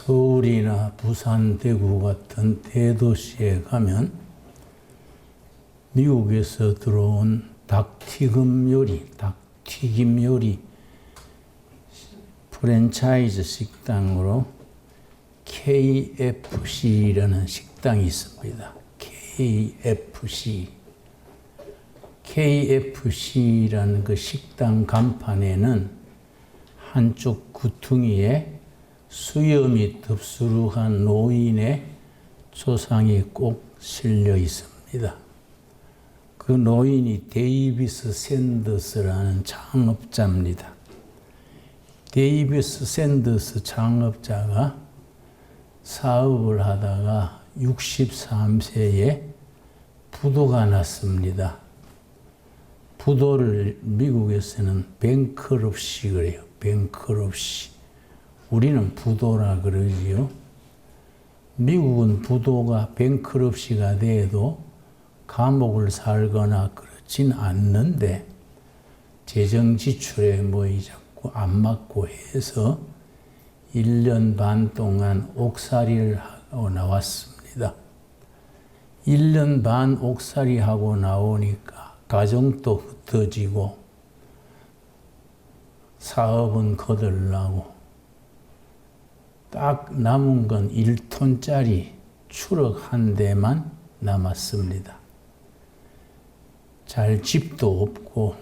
서울이나 부산, 대구 같은 대도시에 가면 미국에서 들어온 닭튀김 요리 프랜차이즈 식당으로 KFC라는 식당이 있습니다. KFC라는 그 식당 간판에는 한쪽 구퉁이에 수염이 덥수룩한 노인의 조상이 꼭 실려 있습니다. 그 노인이 데이비스 샌더스라는 창업자입니다. 데이비스 샌더스 창업자가 사업을 하다가 63세에 부도가 났습니다. 부도를 미국에서는 뱅크럽시 그래요. 뱅크럽시. 우리는 부도라 그러지요. 미국은 부도가 뱅크럽시가 돼도 감옥을 살거나 그렇진 않는데 재정 지출에 자꾸 안 맞고 해서 1년 반 동안 옥살이를 하고 나왔습니다. 1년 반 옥살이 하고 나오니까 가정도 흩어지고 사업은 거들나고 딱 남은 건 1톤짜리 추럭 한 대만 남았습니다. 잘 집도 없고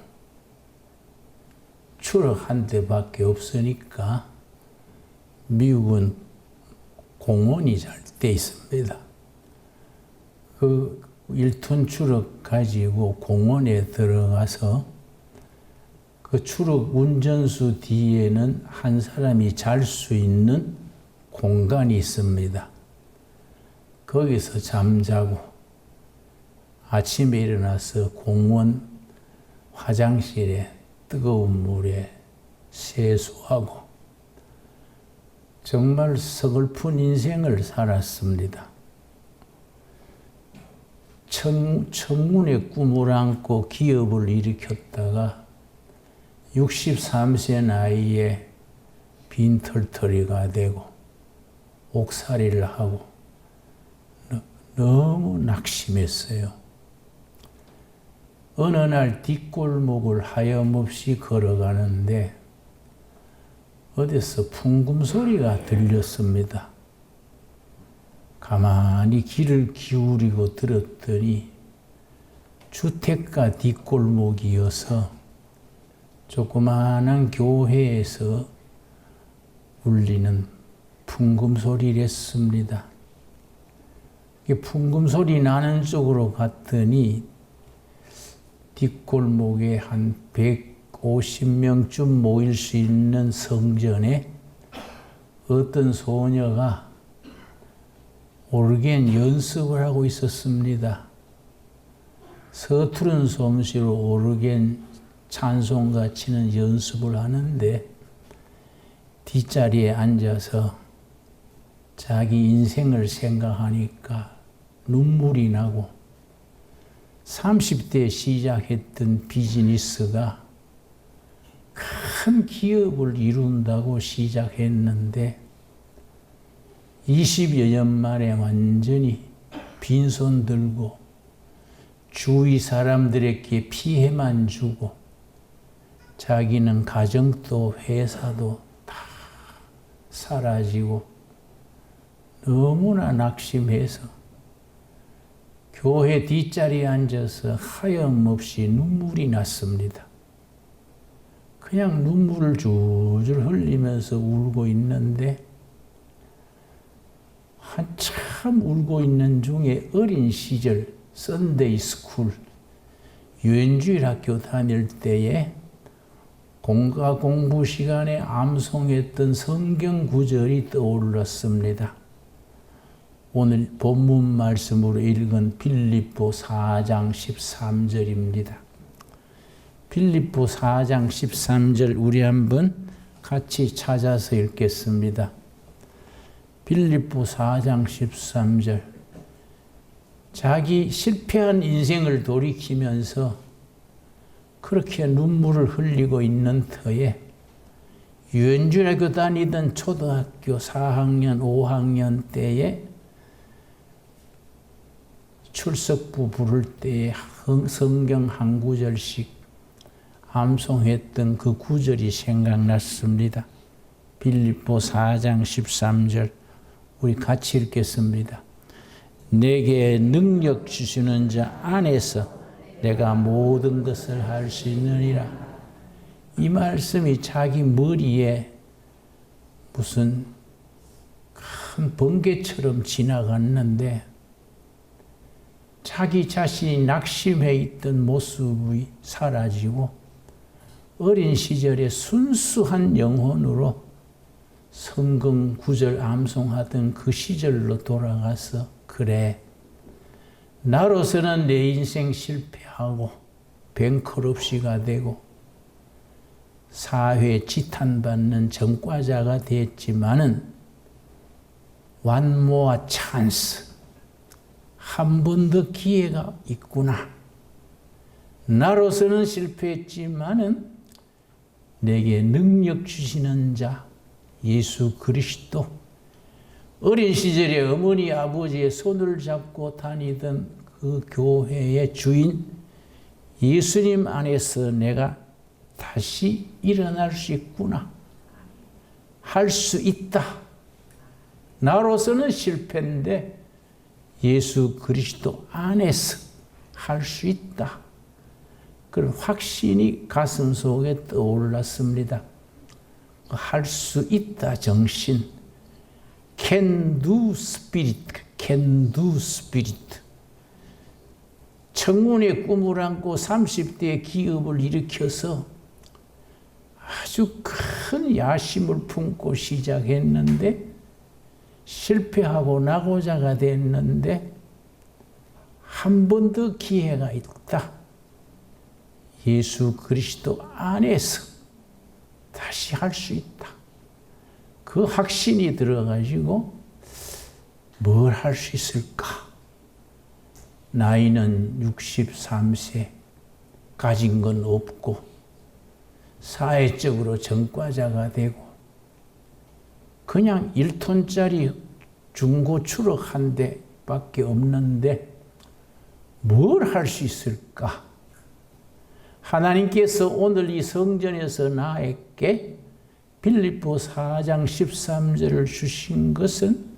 추럭 한 대밖에 없으니까 미국은 공원이 잘 돼 있습니다. 그 1톤 추럭 가지고 공원에 들어가서 그 추럭 운전수 뒤에는 한 사람이 잘 수 있는 공간이 있습니다. 거기서 잠자고 아침에 일어나서 공원 화장실에 뜨거운 물에 세수하고 정말 서글픈 인생을 살았습니다. 청문의 꿈을 안고 기업을 일으켰다가 63세 나이에 빈털터리가 되고 옥살이를 하고 너무 낙심했어요. 어느 날 뒷골목을 하염없이 걸어가는데 어디서 풍금 소리가 들렸습니다. 가만히 귀를 기울이고 들었더니 주택가 뒷골목이어서 조그마한 교회에서 울리는 풍금 소리랬습니다. 풍금 소리 나는 쪽으로 갔더니 뒷골목에 한 150명쯤 모일 수 있는 성전에 어떤 소녀가 오르겐 연습을 하고 있었습니다. 서투른 솜씨로 오르겐 찬송가 치는 연습을 하는데 뒷자리에 앉아서 자기 인생을 생각하니까 눈물이 나고 30대에 시작했던 비즈니스가 큰 기업을 이룬다고 시작했는데 20여 년 만에 완전히 빈손 들고 주위 사람들에게 피해만 주고 자기는 가정도 회사도 다 사라지고 너무나 낙심해서 교회 뒷자리에 앉아서 하염없이 눈물이 났습니다. 그냥 눈물을 줄줄 흘리면서 울고 있는데 한참 울고 있는 중에 어린 시절 썬데이 스쿨 유엔주일 학교 다닐 때에 공과 공부 시간에 암송했던 성경 구절이 떠올랐습니다. 오늘 본문 말씀으로 읽은 빌립보 4장 13절입니다. 빌립보 4장 13절 우리 한번 같이 찾아서 읽겠습니다. 빌립보 4장 13절 자기 실패한 인생을 돌이키면서 그렇게 눈물을 흘리고 있는 터에 유엔중학교 다니던 초등학교 4학년, 5학년 때에 출석부 부를 때에 성경 한 구절씩 암송했던 그 구절이 생각났습니다. 빌립보 4장 13절 우리 같이 읽겠습니다. 내게 능력 주시는 자 안에서 내가 모든 것을 할 수 있느니라. 이 말씀이 자기 머리에 무슨 큰 번개처럼 지나갔는데 자기 자신이 낙심해 있던 모습이 사라지고 어린 시절에 순수한 영혼으로 성경 구절 암송하던 그 시절로 돌아가서 그래, 나로서는 내 인생 실패하고 뱅크럽시가 되고 사회에 지탄받는 전과자가 됐지만은 완모와 찬스, 한 번 더 기회가 있구나. 나로서는 실패했지만은 내게 능력 주시는 자 예수 그리스도, 어린 시절에 어머니 아버지의 손을 잡고 다니던 그 교회의 주인 예수님 안에서 내가 다시 일어날 수 있구나. 할 수 있다. 나로서는 실패인데 예수 그리스도 안에서 할 수 있다. 그런 확신이 가슴 속에 떠올랐습니다. 할 수 있다 정신. Can do spirit. Can do spirit. 청운의 꿈을 안고 30대의 기업을 일으켜서 아주 큰 야심을 품고 시작했는데 실패하고 낙오자가 됐는데 한 번 더 기회가 있다. 예수 그리스도 안에서 다시 할 수 있다. 그 확신이 들어가지고 뭘 할 수 있을까? 나이는 63세, 가진 건 없고 사회적으로 전과자가 되고 그냥 1톤짜리 중고 추럭 한 대밖에 없는데 뭘 할 수 있을까? 하나님께서 오늘 이 성전에서 나에게 빌립보 4장 13절을 주신 것은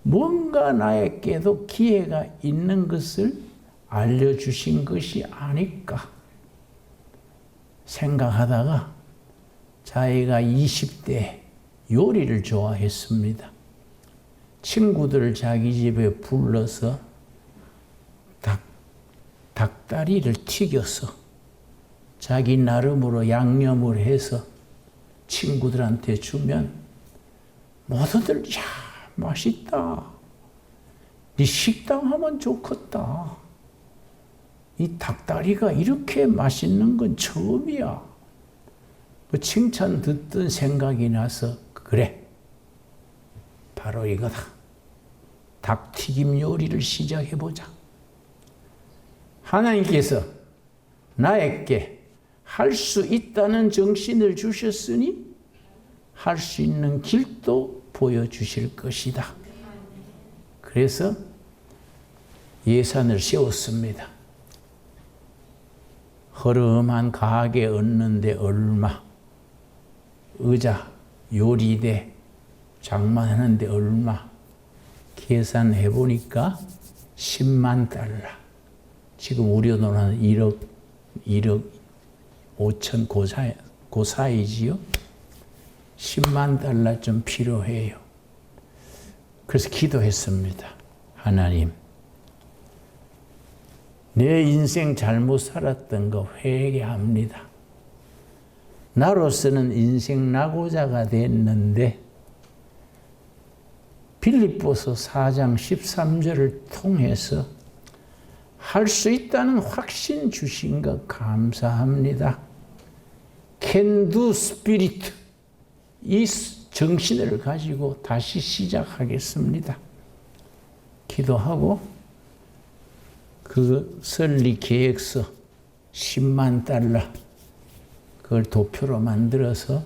뭔가 나에게도 기회가 있는 것을 알려주신 것이 아닐까 생각하다가 자기가 20대 요리를 좋아했습니다. 친구들을 자기 집에 불러서 닭다리를 튀겨서 자기 나름으로 양념을 해서 친구들한테 주면 모두들 야 맛있다. 네 식당 하면 좋겠다. 이 닭다리가 이렇게 맛있는 건 처음이야. 뭐 칭찬 듣던 생각이 나서 그래. 바로 이거다. 닭튀김 요리를 시작해보자. 하나님께서 나에게 할 수 있다는 정신을 주셨으니 할 수 있는 길도 보여주실 것이다. 그래서 예산을 세웠습니다. 허름한 가게 얻는데 얼마, 의자, 요리대, 장만하는데 얼마, 계산해 보니까 10만 달러. 지금 우리 돈은 1억 5천 그 사이지요. 10만 달러 좀 필요해요. 그래서 기도했습니다. 하나님, 내 인생 잘못 살았던 거 회개합니다. 나로서는 인생 낙오자가 됐는데 빌립보서 4장 13절을 통해서 할 수 있다는 확신 주신 것 감사합니다. Can do spirit. 이 정신을 가지고 다시 시작하겠습니다. 기도하고 그 설립 계획서 10만 달러 그걸 도표로 만들어서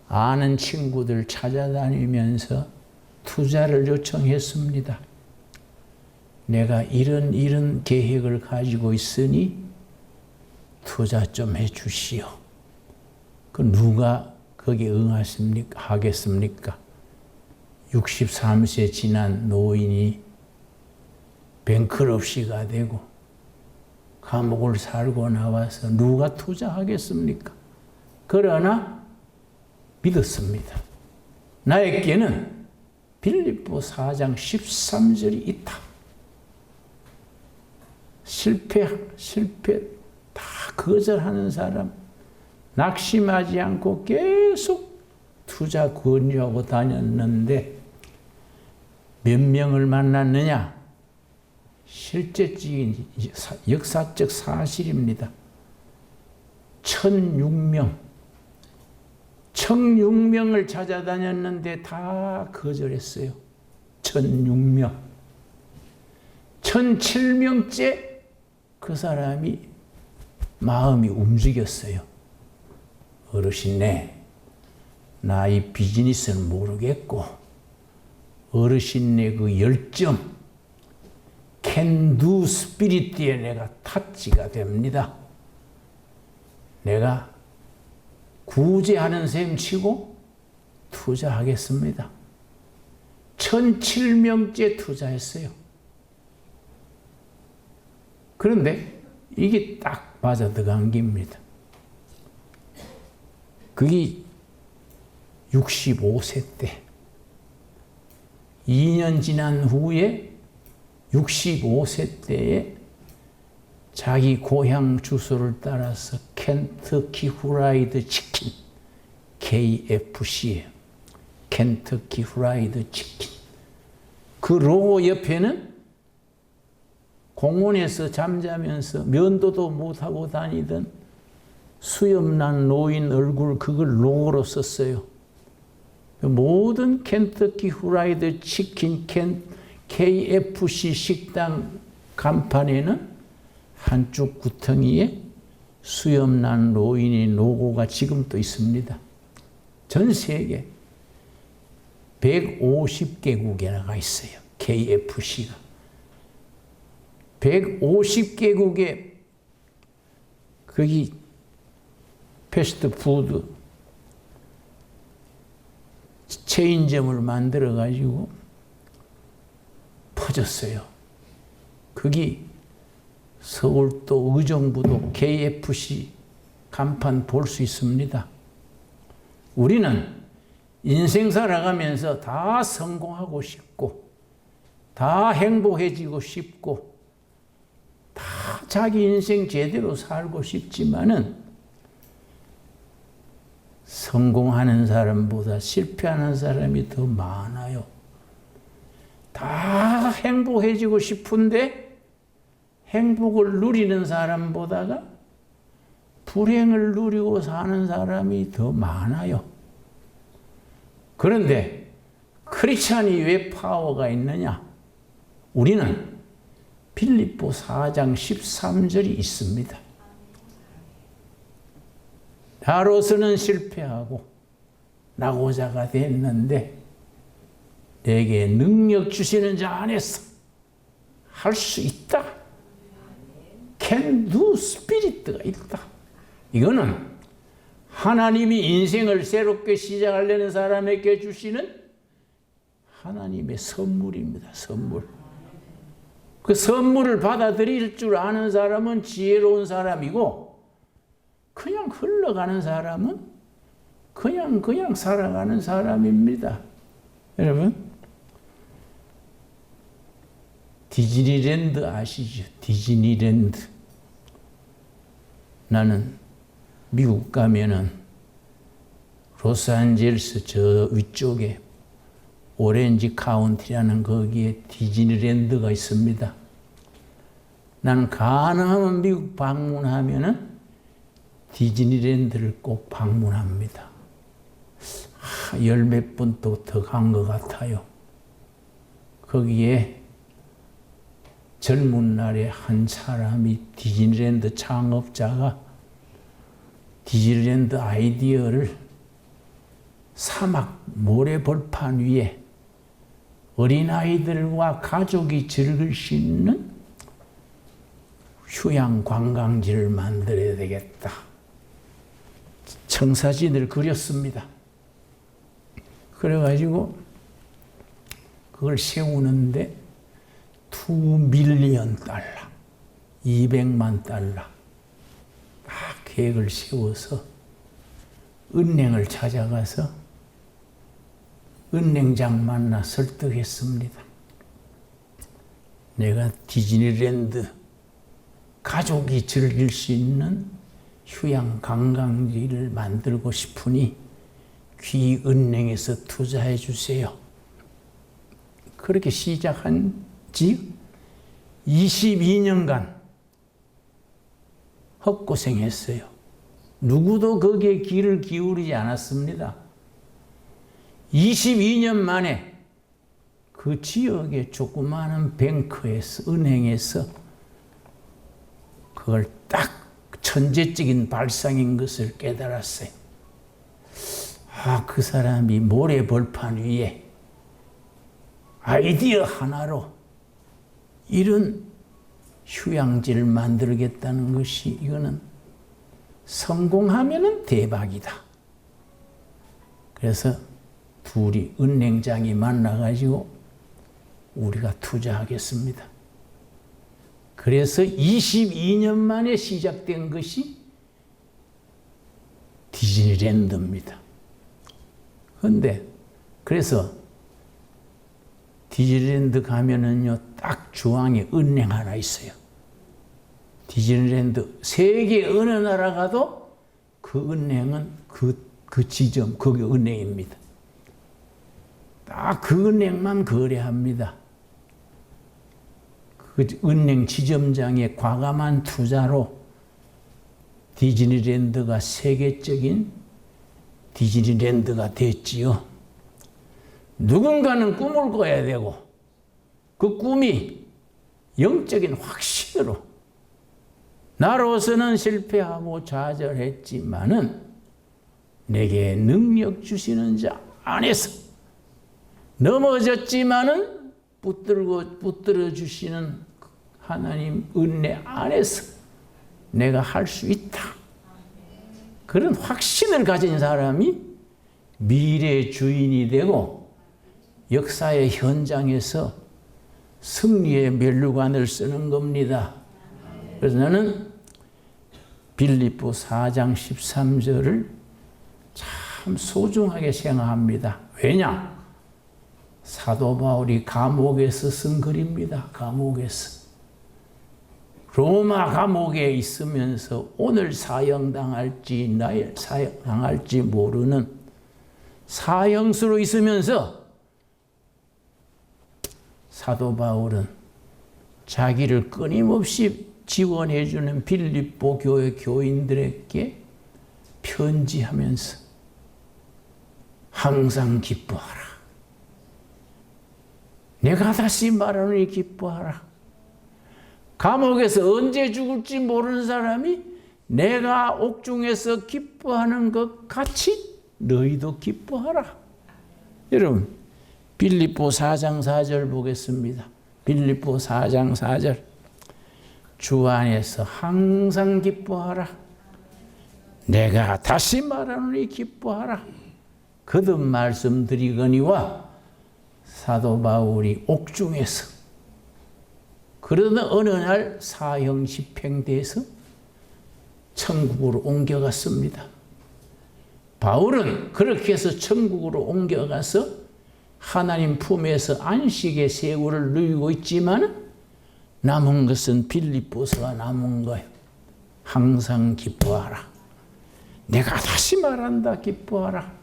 아는 친구들 찾아다니면서 투자를 요청했습니다. 내가 이런 계획을 가지고 있으니 투자 좀 해주시오. 그 누가 거기에 하겠습니까? 63세 지난 노인이 뱅크럽시가 되고 감옥을 살고 나와서 누가 투자하겠습니까? 그러나 믿었습니다. 나에게는 빌립보 4장 13절이 있다. 실패 다 거절하는 사람, 낙심하지 않고 계속 투자 권유하고 다녔는데 몇 명을 만났느냐? 실제적인 역사적 사실입니다. 1006명을 찾아다녔는데 다 거절했어요. 1006명. 1007명째 그 사람이 마음이 움직였어요. 어르신네, 나 이 비즈니스는 모르겠고 어르신네 그 열정, can do 스피릿에 내가 타치가 됩니다. 내가 구제하는 셈 치고 투자하겠습니다. 1007명째 투자했어요. 그런데 이게 딱 맞아 들어간 겁니다. 그게 65세 때 2년 지난 후에 65세 때에 자기 고향 주소를 따라서 켄터키 후라이드 치킨, KFC예요. 켄터키 후라이드 치킨. 그 로고 옆에는 공원에서 잠자면서 면도도 못하고 다니던 수염난 노인 얼굴 그걸 로고로 썼어요. 모든 켄터키 후라이드 치킨, KFC 식당 간판에는 한쪽 구덩이에 수염난 노인의 로고가 지금도 있습니다. 전 세계 150개국에 나가 있어요. KFC가. 150개국에 거기 패스트푸드 체인점을 만들어가지고 퍼졌어요. 거기 서울도 의정부도 KFC 간판 볼 수 있습니다. 우리는 인생 살아가면서 다 성공하고 싶고 다 행복해지고 싶고 다 자기 인생 제대로 살고 싶지만은 성공하는 사람보다 실패하는 사람이 더 많아요. 다 행복해지고 싶은데 행복을 누리는 사람보다가 불행을 누리고 사는 사람이 더 많아요. 그런데 크리스찬이 왜 파워가 있느냐? 우리는 빌립보 4장 13절이 있습니다. 나로서는 실패하고 낙오자가 됐는데 내게 능력 주시는 자 안에서 할 수 있다. can do 스피릿가 있다. 이거는 하나님이 인생을 새롭게 시작하려는 사람에게 주시는 하나님의 선물입니다. 선물. 그 선물을 받아들일 줄 아는 사람은 지혜로운 사람이고 그냥 흘러가는 사람은 그냥 살아가는 사람입니다. 여러분, 디즈니랜드 아시죠? 디즈니랜드. 나는 미국 가면은 로스앤젤레스 저 위쪽에 오렌지 카운티라는 거기에 디즈니랜드가 있습니다. 나는 가능하면 미국 방문하면은 디즈니랜드를 꼭 방문합니다. 열 몇 번 또 더 간 것 같아요. 거기에 젊은 날에 한 사람이 디즈니랜드 창업자가 디즈니랜드 아이디어를 사막 모래벌판 위에 어린아이들과 가족이 즐길 수 있는 휴양 관광지를 만들어야 되겠다. 청사진을 그렸습니다. 그래가지고 그걸 세우는데 $2밀리언, 200만 달러 딱 계획을 세워서 은행을 찾아가서 은행장 만나 설득했습니다. 내가 디즈니랜드 가족이 즐길 수 있는 휴양 관광지를 만들고 싶으니 귀은행에서 투자해 주세요. 그렇게 시작한 지 22년간 헛고생했어요. 누구도 거기에 귀를 기울이지 않았습니다. 22년 만에 그 지역의 조그마한 뱅크에서, 은행에서 그걸 딱 천재적인 발상인 것을 깨달았어요. 그 사람이 모래벌판 위에 아이디어 하나로 이런 휴양지를 만들겠다는 것이, 이거는 성공하면은 대박이다. 그래서 둘이 은행장이 만나가지고 우리가 투자하겠습니다. 그래서 22년 만에 시작된 것이 디즈니랜드입니다. 그런데 그래서 디즈니랜드 가면은요, 딱 중앙에 은행 하나 있어요. 디즈니랜드 세계 어느 나라 가도 그 은행은 그 지점, 거기 은행입니다. 딱 그 은행만 거래합니다. 그 은행 지점장의 과감한 투자로 디즈니랜드가 세계적인 디즈니랜드가 됐지요. 누군가는 꿈을 꿔야 되고 그 꿈이 영적인 확신으로, 나로서는 실패하고 좌절했지만은 내게 능력 주시는 자 안에서, 넘어졌지만은 붙들어 주시는 하나님 은혜 안에서 내가 할 수 있다. 그런 확신을 가진 사람이 미래의 주인이 되고 역사의 현장에서 승리의 면류관을 쓰는 겁니다. 그래서 나는 빌립보 4장 13절을 참 소중하게 생각합니다. 왜냐? 사도 바울이 감옥에서 쓴 글입니다. 감옥에서. 로마 감옥에 있으면서 오늘 사형당할지 내일 사형당할지 모르는 사형수로 있으면서 사도 바울은 자기를 끊임없이 지원해주는 빌립보 교회 교인들에게 편지하면서 항상 기뻐하라. 내가 다시 말하노니 기뻐하라. 감옥에서 언제 죽을지 모르는 사람이 내가 옥중에서 기뻐하는 것 같이 너희도 기뻐하라. 여러분, 빌립보 4장 4절 보겠습니다. 빌립보 4장 4절. 주 안에서 항상 기뻐하라. 내가 다시 말하노니 기뻐하라. 거듭 말씀드리거니와 사도 바울이 옥중에서, 그러던 어느 날 사형 집행돼서 천국으로 옮겨갔습니다. 바울은 그렇게 해서 천국으로 옮겨가서 하나님 품에서 안식의 세월을 누리고 있지만 남은 것은 빌립보서가 남은 거예요. 항상 기뻐하라. 내가 다시 말한다. 기뻐하라.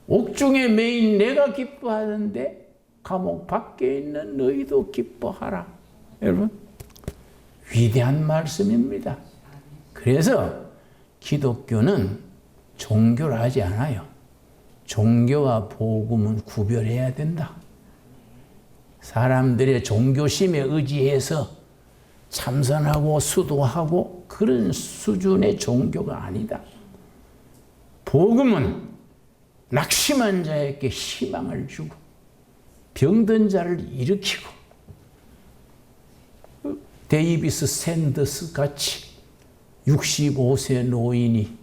옥중에 매인 내가 기뻐하는데 감옥 밖에 있는 너희도 기뻐하라. 여러분, 위대한 말씀입니다. 그래서 기독교는 종교를 하지 않아요. 종교와 복음은 구별해야 된다. 사람들의 종교심에 의지해서 참선하고 수도하고 그런 수준의 종교가 아니다. 복음은 낙심한 자에게 희망을 주고 병든 자를 일으키고 데이비스 샌더스 같이 65세 노인이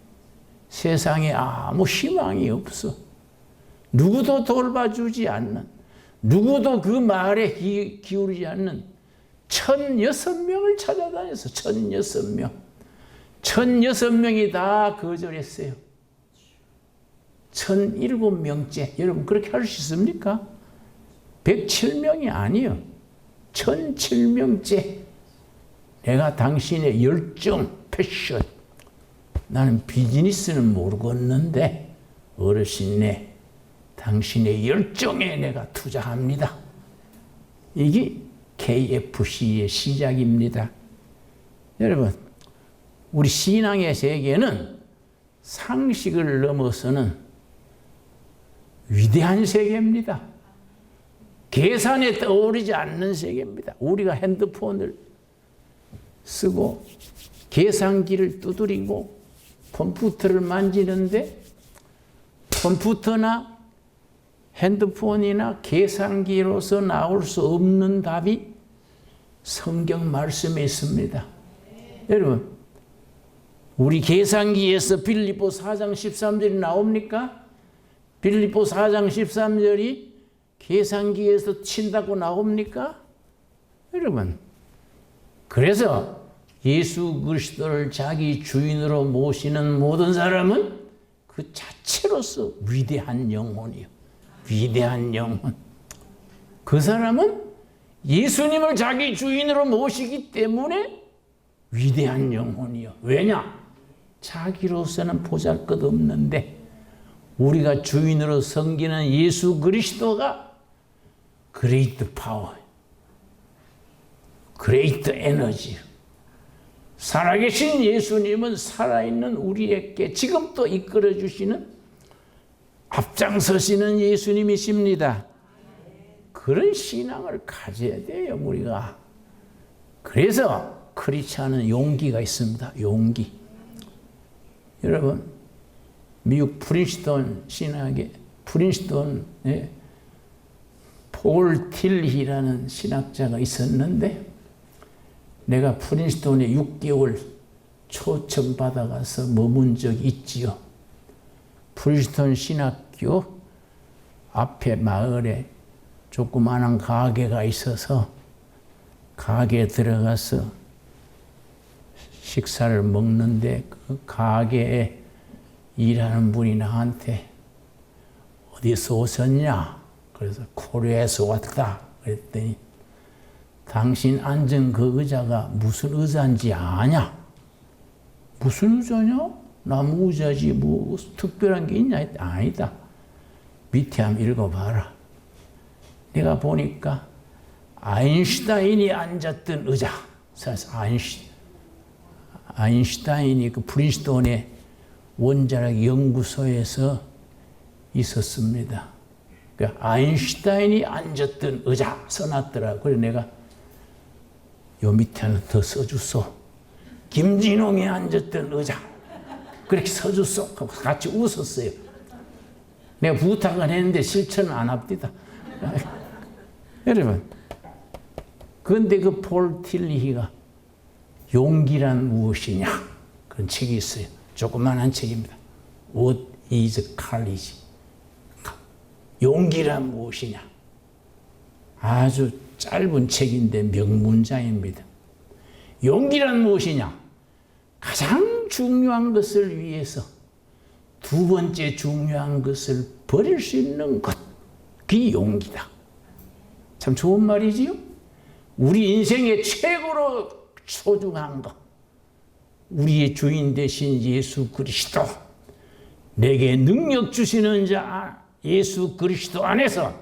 세상에 아무 희망이 없어. 누구도 돌봐주지 않는, 누구도 그 말에 기울이지 않는 1,006명을 찾아다녀서 1,006명. 1,006명이 다 거절했어요. 1,007명째. 여러분 그렇게 할 수 있습니까? 107명이 아니요. 1,007명째. 내가 당신의 열정, 패션. 나는 비즈니스는 모르겠는데 어르신네 당신의 열정에 내가 투자합니다. 이게 KFC의 시작입니다. 여러분, 우리 신앙의 세계는 상식을 넘어서는 위대한 세계입니다. 계산에 떠오르지 않는 세계입니다. 우리가 핸드폰을 쓰고 계산기를 두드리고 컴퓨터를 만지는데 컴퓨터나 핸드폰이나 계산기로서 나올 수 없는 답이 성경 말씀에 있습니다. 여러분, 우리 계산기에서 빌립보 4장 13절이 나옵니까? 빌립보 4장 13절이 계산기에서 친다고 나옵니까? 여러분, 그래서 예수 그리스도를 자기 주인으로 모시는 모든 사람은 그 자체로서 위대한 영혼이요. 위대한 영혼. 그 사람은 예수님을 자기 주인으로 모시기 때문에 위대한 영혼이요. 왜냐? 자기로서는 보잘것없는데 우리가 주인으로 섬기는 예수 그리스도가 그레이트 파워, 그레이트 에너지. 살아계신 예수님은 살아있는 우리에게 지금도 이끌어주시는 앞장서시는 예수님이십니다. 그런 신앙을 가져야 돼요, 우리가. 그래서 크리스찬은 용기가 있습니다. 용기. 여러분, 미국 프린스턴 신학에 프린스턴에 폴 틸리라는 신학자가 있었는데 내가 프린스턴에 6개월 초청받아가서 머문 적이 있지요. 프린스턴 신학교 앞에 마을에 조그마한 가게가 있어서 가게에 들어가서 식사를 먹는데 그 가게에 일하는 분이 나한테 어디서 오셨냐? 그래서 코리아에서 왔다. 그랬더니 당신 앉은 그 의자가 무슨 의자인지 아냐? 무슨 의자냐? 나무 의자지 뭐 특별한 게 있냐? 아니다. 밑에 한번 읽어봐라. 내가 보니까 아인슈타인이 앉았던 의자. 그래서 아인슈타인이 그 프린스턴의 원자력 연구소에서 있었습니다. 그러니까 아인슈타인이 앉았던 의자 써놨더라. 그래서 내가 요 밑에 하나 더 써줬어. 김진홍이 앉았던 의자. 그렇게 써줬어. 같이 웃었어요. 내가 부탁을 했는데 실천은 안 합니다. 여러분, 그런데 그 폴 틸리히가 용기란 무엇이냐? 그런 책이 있어요. 조그만한 책입니다. What is courage? 용기란 무엇이냐? 아주 짧은 책인데 명문장입니다. 용기란 무엇이냐? 가장 중요한 것을 위해서 두 번째 중요한 것을 버릴 수 있는 것, 그게 용기다. 참 좋은 말이지요? 우리 인생의 최고로 소중한 것, 우리의 주인 되신 예수 그리스도, 내게 능력 주시는 자 예수 그리스도 안에서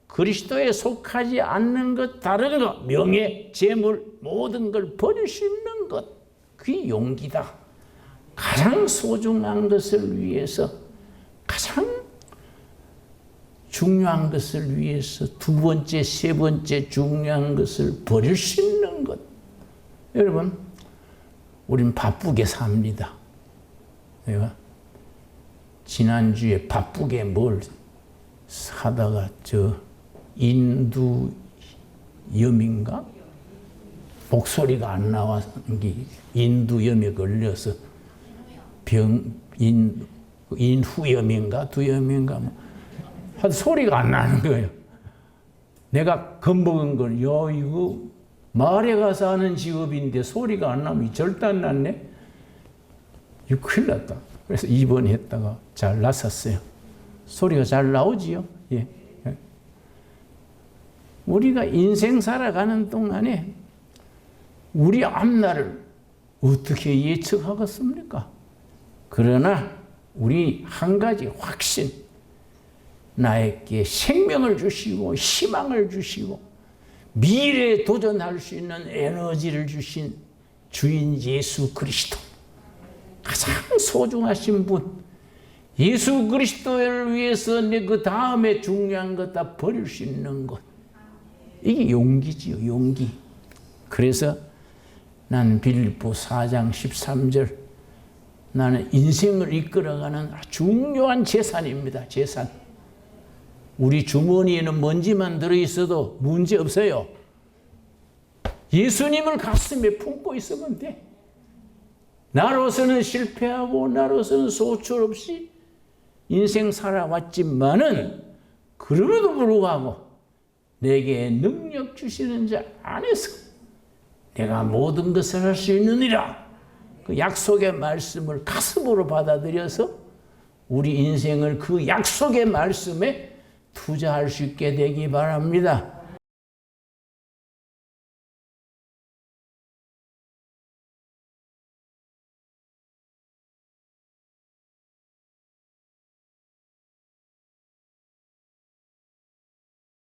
그리스도에 속하지 않는 것, 다른 것, 명예, 재물, 모든 걸 버릴 수 있는 것, 그게 용기다. 가장 소중한 것을 위해서, 가장 중요한 것을 위해서 두 번째, 세 번째 중요한 것을 버릴 수 있는 것. 여러분, 우린 바쁘게 삽니다. 내가 지난주에 바쁘게 뭘 사다가 저 인두 염인가? 목소리가 안 나와서 인두염에 걸려서 인후염인가 두염인가 뭐 하여튼 소리가 안 나는 거예요. 내가 겁먹은 건 이거 마을에 가서 하는 직업인데 소리가 안 나면 절대 안 났네. 이거 큰일 났다. 그래서 입원했다가 잘 났었어요. 소리가 잘 나오지요. 예. 우리가 인생 살아가는 동안에 우리 앞날을 어떻게 예측하겠습니까? 그러나 우리 한 가지 확신, 나에게 생명을 주시고 희망을 주시고 미래에 도전할 수 있는 에너지를 주신 주인 예수 그리스도, 가장 소중하신 분, 예수 그리스도를 위해서 내 그 다음에 중요한 것 다 버릴 수 있는 것, 이게 용기지요, 용기. 그래서 나는 빌립보 4장 13절, 나는 인생을 이끌어가는 중요한 재산입니다. 재산. 우리 주머니에는 먼지만 들어있어도 문제 없어요. 예수님을 가슴에 품고 있으면 돼. 나로서는 실패하고 나로서는 소출 없이 인생 살아왔지만은 그럼에도 불구하고 내게 능력 주시는 자 안에서 내가 모든 것을 할 수 있느니라. 그 약속의 말씀을 가슴으로 받아들여서 우리 인생을 그 약속의 말씀에 투자할 수 있게 되기 바랍니다.